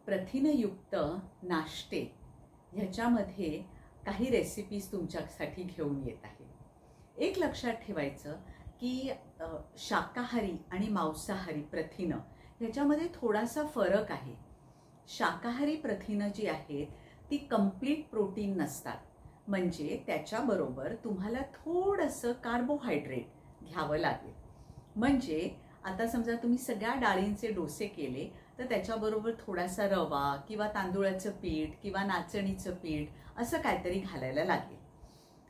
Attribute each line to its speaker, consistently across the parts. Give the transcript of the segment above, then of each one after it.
Speaker 1: प्रथिनयुक्त नाश्ते ह्याच्यामध्ये काही रेसिपीज तुमच्यासाठी घेऊन येत आहे। एक लक्षात ठेवायचं की शाकाहारी आणि मांसाहारी प्रथिनं ह्याच्यामध्ये थोडासा फरक आहे। शाकाहारी प्रथिनं जी आहेत ती कंप्लीट प्रोटीन नसतात, म्हणजे त्याच्याबरोबर तुम्हाला थोडंसं कार्बोहायड्रेट घ्यावं लागेल। म्हणजे आता समजा तुम्ही सगळ्या डाळींचे डोसे केले तर त्याच्याबरोबर थोडासा रवा किंवा तांदूळाचं पीठ किंवा नाचणीचं पीठ असं काहीतरी घालायला लागेल।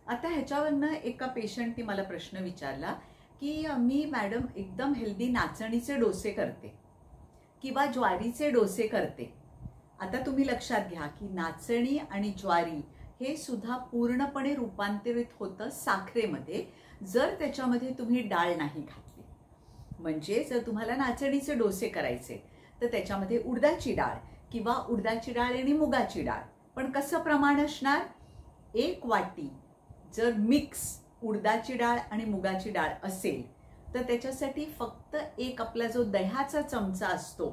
Speaker 1: आता ह्याच्यावरनं एका पेशंटने मला प्रश्न विचारला की मी मॅडम एकदम हेल्दी नाचणीचे डोसे करते किंवा ज्वारीचे डोसे करते। आता तुम्ही लक्षात घ्या की नाचणी आणि ज्वारी हे सुद्धा पूर्णपणे रूपांतरित होतं साखरेमध्ये जर त्याच्यामध्ये तुम्ही डाळ नाही घातली। म्हणजे जर तुम्हाला नाचणीचे डोसे करायचे तर त्याच्यामध्ये उडदाची डाळ किंवा उडदाची डाळ आणि मुगाची डाळ, पण कसं प्रमाण असणार? 1 वाटी जर मिक्स उडदाची डाळ आणि मुगाची डाळ असेल तर त्याच्यासाठी फक्त एक आपला जो दह्याचा चमचा असतो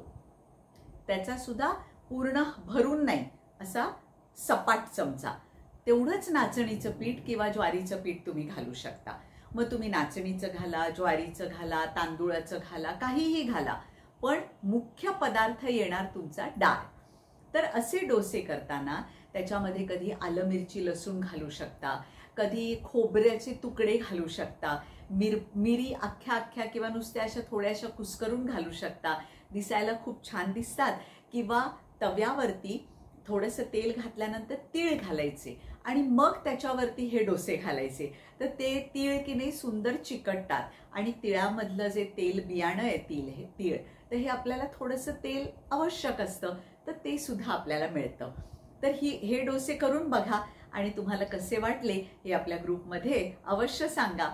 Speaker 1: त्याचा सुद्धा पूर्ण भरून नाही असा सपाट चमचा तेवढंच नाचणीचं पीठ किंवा ज्वारीचं पीठ तुम्ही घालू शकता। मग तुम्ही नाचणीचं घाला, ज्वारीचं घाला, तांदूळाचं घाला, काहीही घाला, पण मुख्य पदार्थ येणार तुमचा डाळ। तर असे डोसे करताना त्याच्यामध्ये कधी आलं मिरची लसूण घालू शकता, कधी खोबऱ्याचे तुकडे घालू शकता, मिरी अख्ख्या किंवा नुसत्या अशा थोड्याशा कुस्करून घालू शकता, दिसायला खूप छान दिसतात। किंवा तव्यावरती थोडंसं तेल घातल्यानंतर तीळ घालायचे आणि मग त्याच्यावरती हे डोसे घालायचे तर ते तीळ की नाही सुंदर चिकटतात आणि तिळामधलं जे तेल बियाणं येतील हे तीळ तर हे आपल्याला थोडंसं तेल आवश्यक असतं तर ते सुद्धा आपल्याला मिळतं। तर हे डोसे करून बघा आणि तुम्हाला कसे वाटले हे आपल्या ग्रुपमध्ये अवश्य सांगा।